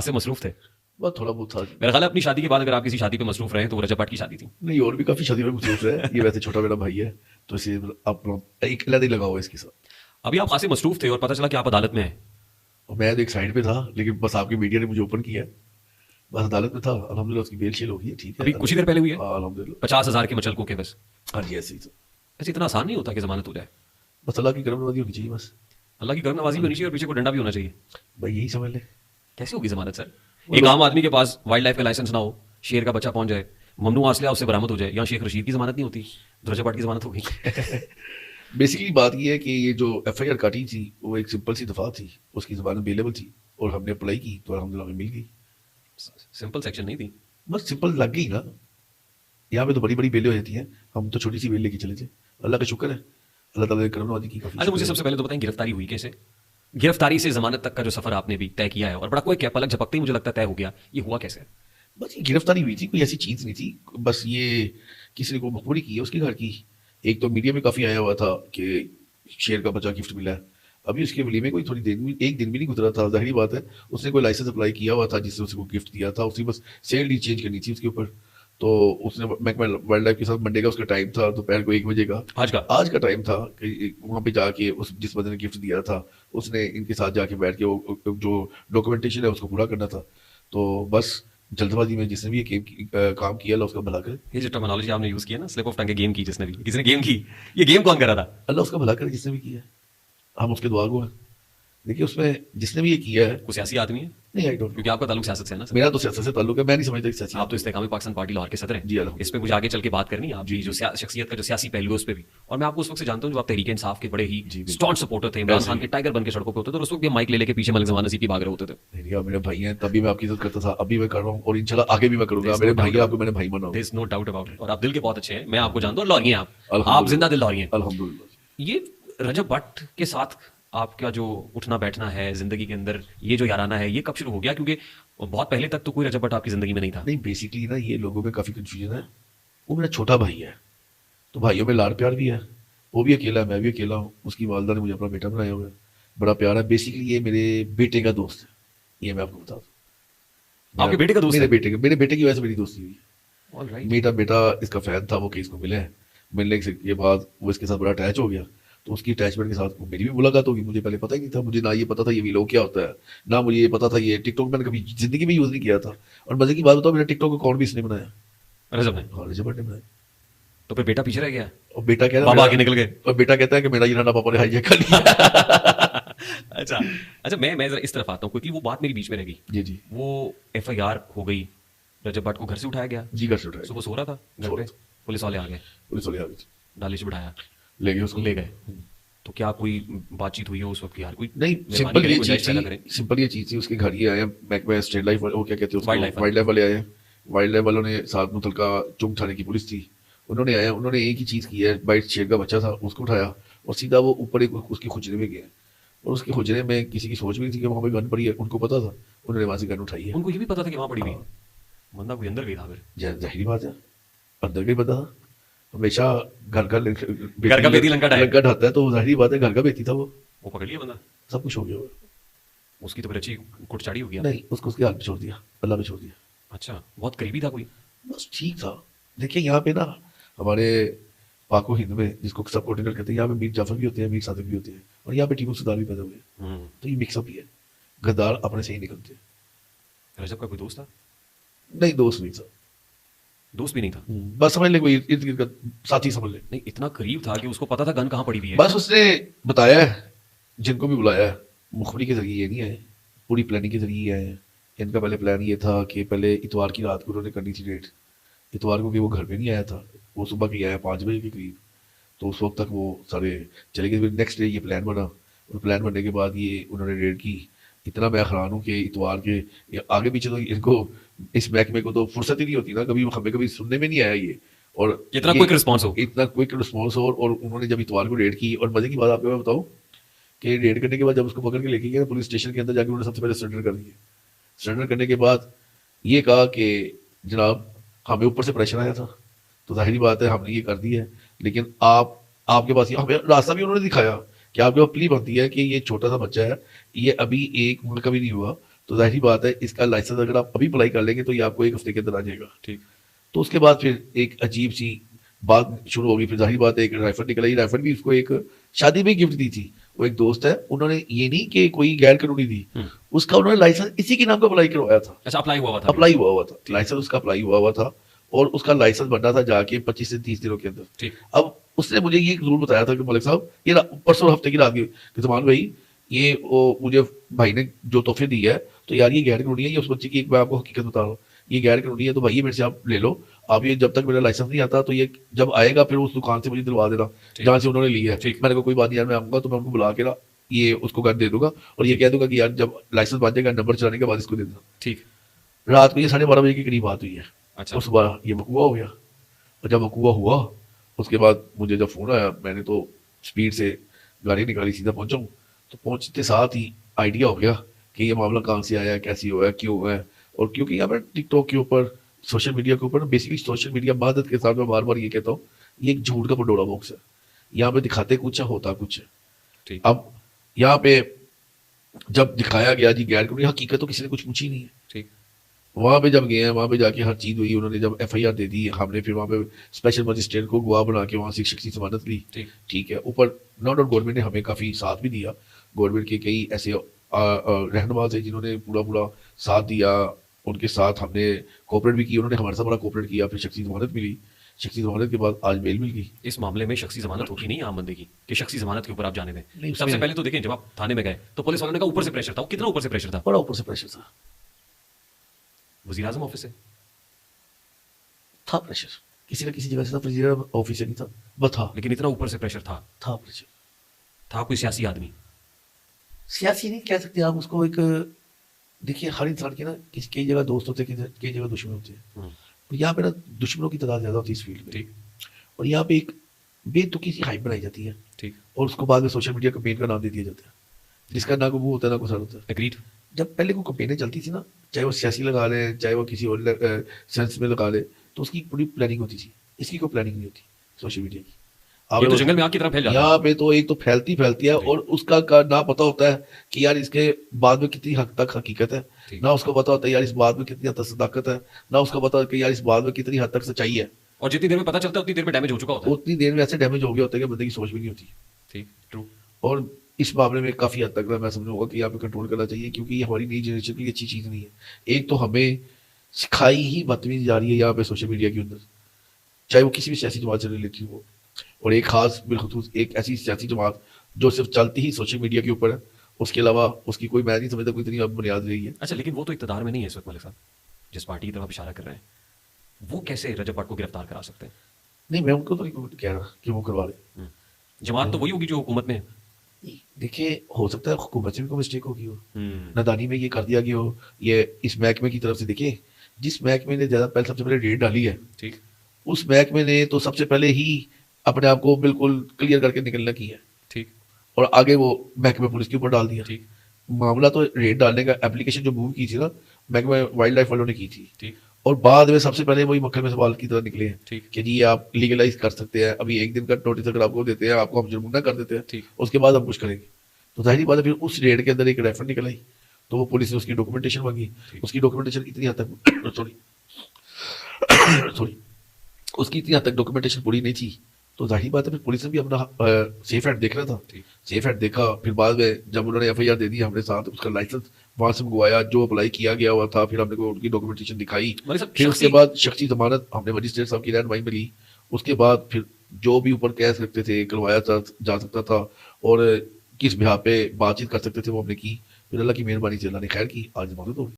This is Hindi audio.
से मसरूफ थे? बस थोड़ा बहुत था। मेरा ख्याल है अपनी शादी के बाद अगर आप किसी शादी पे मसरूफ रहे तो वो रजब भट्ट की शादी थी। नहीं, और भी काफी शादी में मसरूफ है। ये वैसे छोटा मेरा भाई है, तो इसे अपना एक अलग ही लगा हुआ है इसके साथ। अभी आप खासे मसरूफ थे और पता चला कि आप अदालत में हैं। और मैं तो एक साइड पे था, लेकिन बस आपकी मीडिया ने मुझे ओपन किया है। बस अदालत में था, अल्हम्दुलिल्लाह उसकी बेल शेल हो गई है, ठीक है। अभी कुछ ही देर पहले हुई है। हाँ, अल्हम्दुलिल्लाह। 50,000 के मचलकों के बस। हाँ जी, ऐसे ही था। ऐसे इतना आसान नहीं होता कि जमानत हो जाए। बस अल्लाह की करम नवाजी होनी चाहिए बस। अल्लाह की करम नवाजी भी होनी चाहिए और पीछे को डंडा भी होना चाहिए। भाई यही समझ ले। कैसे होगी जमानत सर? एक आम आदमी के पास वाइल्ड लाइफ का लाइसेंस ना हो, शेर का बच्चा पहुंच जाए, ममनू आसलिया उससे बरामद हो जाए, यहाँ शेख रशीद की जमानत नहीं होती, रजब भट्ट की जमानत होगी। बेसिकली बात ये है कि ये जो एफआईआर काटी थी वो एक सिंपल सी दफा थी, उसकी जबान अवेलेबल थी और हमने अप्लाई की तो अल्हम्दुलिल्लाह हमें मिल गई। सिंपल सेक्शन नहीं थी। बस सिंपल लग गई ना। यहाँ पे तो बड़ी बड़ी बेलें हो जाती हैं, हम तो छोटी सी बेल लेके चले थे। अल्लाह का शुक्र है, अल्लाह ताला ने करम नवाजी की काफी। अच्छा मुझे सबसे पहले तो बताएं गिरफ्तारी हुई कैसे? गिरफ्तारी से जमानत तक का जो सफर आपने भी तय किया है और बड़ा कोई क्या पलक झपकते ही मुझे लगता है तय हो गया, ये हुआ कैसे? बस ये गिरफ्तारी हुई थी, कोई ऐसी चीज नहीं थी। बस ये किसी ने को मखबूरी की है उसके घर की। एक तो मीडिया में काफी आया हुआ था कि शेर का बच्चा गिफ्ट मिला है। अभी उसके वलीमे कोई थोड़ी देर में एक दिन भी नहीं गुजरा था, जाहिर बात है उसने कोई लाइसेंस अप्लाई किया हुआ था जिससे उसको गिफ्ट दिया था, उसकी बस सेल डी चेंज करनी थी उसके ऊपर। तो उसने महकमा वाइल्ड लाइफ के साथ मंडे का उसका टाइम था, दोपहर को 1 बजे का आज का टाइम था कि वहाँ पे जाके उस जिस बंदे ने गिफ्ट दिया था उसने इनके साथ जाके बैठ के वो जो डॉक्यूमेंटेशन है उसको पूरा करना था। तो बस जल्दबाजी में जिसने भी ये काम किया अल्लाह उसका भला करे। ये जो टर्मिनोलॉजी आपने यूज किया ना, स्लिप ऑफ टंग के गेम की जिसने भी, किसने गेम की, ये गेम कौन कर रहा था? अल्लाह उसका भला करे जिसने भी किया है, हम उसके दुआ गो हैं। देखिए उसमें जिसने भी ये किया है कोई सियासी आदमी है? नहीं, आई डोंट। क्योंकि आपका ताल्लुक सियासत से है ना सर। मेरा तो सियासत से ताल्लुक है, मैं नहीं समझता सियासी। आप तो इस्तेकामी पाकिस्तान पार्टी लाहौर के सदर हैं जी, अल्हम्दुलिल्लाह। इस पे मुझे आगे चल के बात करनी है, आपकी जो शख्सियत का जो सियासी पहलू है उस पे भी। और मैं आपको उस वक्त से जानता हूँ जो आप तहरीक इंसाफ के बड़े ही स्टॉन्ट सपोर्टर थे, इमरान खान के टाइगर बन के सड़कों पे होते थे और उस वक्त भी माइक ले लेके पीछे मलिक जमान नसीब की भाग रहे होते थे। नहीं, आप मेरे भाई हैं, तभी मैं आपकी इज्जत करता था, अभी मैं कर रहा हूँ और इंशाल्लाह आगे भी मैं करूंगा। मेरे भाई हैं, आपको मैंने भाई माना। There is no doubt about it. और आप दिल के बहुत अच्छे हैं, मैं आपको जानता हूँ, लाहौरी हैं आप अल्हम्दुलिल्लाह। जिंदा दिल लाहौरी हैं। अल्हम्दुलिल्लाह। ये रजब भट्ट के साथ आपका जो उठना बैठना है जिंदगी के अंदर, ये जो याराना है, ये कब शुरू हो गया? क्योंकि बहुत पहले तक तो कोई रजब भट्ट आपकी जिंदगी में नहीं था। नहीं, बेसिकली ना ये लोगों में काफी कंफ्यूजन है। वो मेरा छोटा भाई है, तो भाइयों में लाड़ प्यार भी है। वो भी अकेला है, मैं भी अकेला हूँ। उसकी वालदा ने मुझे अपना बेटा बनाया हुआ है, बड़ा प्यार है। बेसिकली ये मेरे बेटे का दोस्त है, ये मैं आपको बता दूँ। आपके बेटे का दोस्त मेरे है? मेरे बेटे की वजह से मेरी दोस्ती हुई है। ऑलराइट। मेरा बेटा इसका फैन था, वो केस को मिला है। मिलने के बाद वो इसके साथ बड़ा अटैच हो गया, तो उसकी अटैचमेंट के साथ मेरी भी मुलाकात होगी। मुझे पहले पता ही नहीं था, मुझे ना ये पता था ये वीलॉग क्या होता है, ना मुझे ये पता था ये टिकटॉक मैंने कभी जिंदगी में यूज नहीं किया था। और मजे की बात बताओ, मेरा टिकटॉक अकाउंट भी इसने बनाया, रजब ने? हाँ, रजब ने बनाया। तो फिर बेटा पीछे रह गया? और बेटा कह रहा बाबा आगे निकल गए। और बेटा कहता है कि मेरा ये नाना पापा ने हाईजैक कर लिया। अच्छा अच्छा, मैं जरा इस तरफ आता हूँ क्योंकि वो बात मेरी बीच में रह गई। जी जी। वो एफआईआर हो गई, रजब भट्ट को घर से उठाया गया। जी, घर से उठाया। सुबह सो रहा था घर पे, पुलिस वाले आ गए, पुलिस वाले आ गए, डालिश बिठाया, ले गए उसको, ले गए। तो क्या कोई बातचीत हुई हो उस वक्त? यार कोई नहीं, सिंपल ये चीज थी, सिंपल ये चीज थी। उसके घर ही आए महकमा स्टेट लाइफ, वो क्या कहते हैं उसको, वाइल्ड लाइफ वाले आए। वाइल्ड लाइफ वालों ने साथ मुतलका चुंग थाने की पुलिस थी, उन्होंने आया। उन्होंने एक ही चीज की है, बाइट शेर का बच्चा था उसको उठाया और सीधा वो ऊपर एक उसके खुजरे में गया। और उसके खुजरे में किसी की सोच भी नहीं थी कि वहाँ पे गन पड़ी है, उनको पता था। उन्होंने वहां से गन उठाई है। उनको ये भी पता था कि वहां पड़ी हुई है? बंदा कोई अंदर गई था फिर? जाहिर बात है, अंदर का ही पता था। हमेशा घर का बेटी लंका ढाता है, तो जाहिर बात है घर का बेटी था। वो पकड़ लिया बंदा, सब कुछ हो गया। उसकी तो फिर अच्छी कुटचाड़ी हो गया। नहीं, उसको उसके हाथ में छोड़ दिया, अल्लाह में छोड़ दिया। अच्छा, बहुत करीबी था कोई? बस ठीक था। देखिए यहाँ पे ना हमारे पाको हिंद में जिसको सब कोऑर्डिनेट करते हैं, यहाँ पे मीर जाफर भी होते हैं, मीर सादिक भी होते हैं, और यहाँ पे टीपू सुल्तान भी पैदा हुए। तो ये मिक्सअप ही है, गद्दार अपने से ही निकलते हैं। रजब का कोई दोस्त था? नहीं, दोस्त नहीं था। दोस्त भी नहीं था? बस समझ ले कोई इर्द गिर्द का साथी समझ ले। नहीं, इतना करीब था कि उसको पता था गन कहाँ पड़ी हुई है? बस उसने बताया है, जिनको भी बुलाया है, मुखबरी के जरिए ये नहीं आए, पूरी प्लानिंग के जरिए आए हैं। इनका पहले प्लान ये था कि पहले इतवार की रात को उन्होंने करनी थी डेट। इतवार को कि वो घर पे नहीं आया था, वो सुबह की आया 5 बजे के करीब। तो उस वक्त तक वो सारे चले गए। नेक्स्ट डे ये प्लान बना, और प्लान बनने के बाद ये उन्होंने रेड की। इतना मैं हैरान हूँ कि इतवार के आगे पीछे तो इनको इस महकमे को तो फुर्सत ही नहीं होती ना, कभी हमें कभी सुनने में नहीं आया ये। और इतना क्विक रिस्पॉन्स हो, इतना क्विक रिस्पॉन्स हो। और उन्होंने जब इतवार को रेड की, और मजे की बात आपको मैं बताऊँ कि रेड करने के बाद जब उसको पकड़ के लेके गए पुलिस स्टेशन के अंदर, जाके उन्होंने सबसे पहले सरेंडर कर दिए। सरेंडर करने के बाद ये कहा कि जनाब हमें ऊपर से प्रेशर आया था, तो जाहिर बात है हमने ये कर दी है, लेकिन आपके पास हमें रास्ता भी उन्होंने दिखाया कि आपके पास प्ली बनती है कि ये छोटा सा बच्चा है, ये अभी 1 महीने का भी नहीं हुआ, तो जाहिर बात है इसका लाइसेंस अगर आप अभी अप्लाई कर लेंगे तो ये आपको 1 हफ्ते के अंदर आ जाएगा। ठीक। तो उसके बाद फिर एक अजीब सी बात शुरू होगी। फिर जाहिर बात है एक राइफल निकला, ये राइफल भी उसको एक शादी में गिफ्ट दी थी। वो एक दोस्त है, उन्होंने ये नहीं कि कोई गैर कानूनी दी, उसका उन्होंने लाइसेंस इसी के नाम का अप्लाई करवाया था। अच्छा, अप्लाई हुआ था? अप्लाई हुआ था, लाइसेंस उसका अप्लाई हुआ था और उसका लाइसेंस बनना था जाके 25 से 30 दिनों के अंदर। ठीक। अब उसने मुझे ये जरूर बताया था कि मलिक साहब ये परसों हफ्ते की रात की कि जमान भाई ये मुझे भाई ने जो तोहफे दी है तो यार ये गैर कानूनी है, ये उस बच्चे की एक मैं आपको हकीकत बता रहा हूँ, ये गैर कानूनी है, तो भाई ये मेरे से आप ले लो, आप ये जब तक मेरा लाइसेंस नहीं आता तो ये जब आएगा फिर उस दुकान से मुझे दिलवा देना जहाँ से उन्होंने लिया है। मैंने कहा कोई बात नहीं यार, मैं आऊंगा तो मैं उनको बुला के ना ये उसको घर दे दूंगा और ये कह दूंगा कि यार जब लाइसेंस बन जाएगा नंबर चलाने के बाद इसको दे देना। ठीक। रात को ये 12:30 बजे के करीब बात हुई है। अच्छा। और सुबह ये वकूआ हो गया, और जब वकूआ हुआ उसके बाद मुझे जब फोन आया मैंने तो स्पीड से गाड़ी निकाली, सीधा पहुंचा हूँ। तो पहुंचते साथ ही आइडिया हो गया कि ये मामला कहाँ से आया है, कैसे हुआ है, क्यों हुआ है। और क्योंकि यहाँ पर टिकटॉक के ऊपर, सोशल मीडिया के ऊपर, बेसिकली सोशल मीडिया मदद के साथ मैं बार बार ये कहता हूँ ये एक झूठ का पंडोरा बॉक्स है। यहाँ पे दिखाते कुछ है, होता कुछ है। अब यहाँ पे जब दिखाया गया जी गैर कानूनी, हकीकत तो किसी ने कुछ पूछी नहीं है। ठीक। वहां पे जब गए हैं, वहां पे जाके हर चीज हुई, उन्होंने जब FIR दे दी, हमने फिर वहां पे स्पेशल मजिस्ट्रेट को गवाह बना के वहां से शख्सी जमानत ली। ठीक है। ऊपर नो डाउट गवर्नमेंट ने हमें काफी साथ भी दिया, गवर्नमेंट के कई ऐसे रहनुमा थे जिन्होंने पूरा साथ दिया, उनके साथ हमने कोऑपरेट भी किया, उन्होंने हमारे साथ बड़ा कोऑपरेट किया। फिर शख्सी जमानत मिली, शख्सी जमानत के बाद आज बेल मिल गई। इस मामले में शख्सी जमानत होती नहीं आम बंदे की कि शख्सी जमानत के ऊपर आप जाने दें? नहीं, सबसे पहले तो देखें जब आप थाने में गए तो पुलिस वालों ने कहा ऊपर से प्रेशर था। कितना ऊपर से प्रेशर था? बड़ा ऊपर से प्रेशर था। वज़ीर आज़म ऑफिस से था प्रेशर, किसी ना किसी जगह से था, वज़ीर ऑफिस से नहीं था, बस था। लेकिन इतना ऊपर से प्रेशर था प्रेशर था। कोई सियासी आदमी, सियासी नहीं कह सकते आप उसको, एक देखिए हर इंसान के ना कई जगह दोस्त होते हैं, कई जगह दुश्मन होते हैं। तो यहाँ पे ना दुश्मनों की तादाद ज्यादा होती है इस फील्ड में। ठीक। और यहाँ पे एक बेतुकी सी हाइप बनाई जाती है। ठीक। और उसको बाद में सोशल मीडिया कैंपेन का नाम दे दिया जाता है, जिसका ना कोई मुंह होता है ना कोई सर होता है। एग्रीड। जब पहले कोई कैंपेनें चलती थी ना, चाहे वो सियासी लगा लें चाहे वो किसी और सेंस में लगा ले, तो उसकी पूरी प्लानिंग होती थी। इसकी कोई प्लानिंग नहीं होती सोशल मीडिया की। ये तो जंगल में आग की तरह फैल जाता है। यहाँ पे तो एक तो फैलती है और उसका ना पता होता है कि यार इसके बाद में कितनी हद तक हकीकत है, ना उसको पता होता है यार इस बात में कितनी हद तक सदाकत है, ना उसका पता होता है कि यार इस बात में कितनी हद तक सच्चाई है। और जितनी देर में पता चलता है उतनी देर में डैमेज हो चुका होता है। उतनी देर में ऐसे डैमेज हो गया होता है कि बंदे की सोच भी नहीं होती। ठीक, ट्रू। और इस मामले में काफी हद तक मैं समझूंगा कि यहाँ पे कंट्रोल करना चाहिए, क्योंकि ये हमारी नई जनरेशन की अच्छी चीज नहीं है। एक तो हमें सिखाई ही बदतमीजी जा रही है यहाँ पे सोशल मीडिया के अंदर, चाहे वो किसी भी सियासी जमात से रिलेटेड हो, और एक खास बिलखुसूस एक ऐसी सियासी जमात जो सिर्फ चलती ही सोशल मीडिया के ऊपर है, उसके अलावा उसकी कोई मैं नहीं समझता कोई इतनी बुनियाद रही है। अच्छा, लेकिन वो तो इक़्तिदार में नहीं है इस वक्त मलिक साहब, जिस पार्टी की तरफ आप इशारा कर रहे हैं, वो कैसे रजब भट्ट को गिरफ्तार करा सकते हैं? नहीं, मैं उनको तो नहीं कह रहा कि वो करवा ले। जमात तो वही होगी जो हुकूमत में है। देखिए हो सकता है हुकूमत से भी कोई मिस्टेक होगी हो, नादानी में ये कर दिया गया हो, ये इस महकमे की तरफ से। देखिए जिस महकमे ने सबसे पहले रेड डाली है, ठीक, उस महकमे ने तो सबसे पहले ही अपने आप को बिल्कुल क्लियर करके निकलना की है। ठीक। और आगे वो महकमे पुलिस के ऊपर डाल दिया। ठीक। मामला तो रेड डालने का एप्लीकेशन जो मूव की थी ना महकमे वाइल्ड लाइफ वालों ने की थी। ठीक। और बाद में सबसे पहले वही मक्खन में सवाल की तरह निकले हैं कि जी आप लीगलाइज कर सकते हैं, अभी 1 दिन का नोटिस अगर आपको देते हैं आपको हम जुर्माना कर देते हैं, उसके बाद हम कुछ करेंगे। तो जाहिर बात है फिर उस रेड के अंदर एक रेफर निकल आई, तो वो पुलिस ने उसकी डॉक्यूमेंटेशन मांगी। उसकी डॉक्यूमेंटेशन इतनी हद तक सॉरी उसकी इतनी हद तक डॉक्यूमेंटेशन पूरी नहीं थी, तो जाहिर बात है फिर पुलिस ने भी अपना सेफ हैंड देखना था। सेफ हैंड देखा, फिर बाद में जब उन्होंने FIR दे दी हमने साथ उसका लाइसेंस वहां से मंगवाया जो अप्लाई किया गया हुआ था, फिर हमने को उनकी डॉक्यूमेंटेशन दिखाई, फिर उसके बाद शख्सी जमानत हमने मजिस्ट्रेट साहब की रहनुमाई में ली। उसके बाद फिर जो भी ऊपर केस रखते थे करवाया जा सकता था और किस बिहार पे बातचीत कर सकते थे वो हमने की। फिर अल्लाह की मेहरबानी से अल्लाह ने खैर की, आज मौजूद हो गई।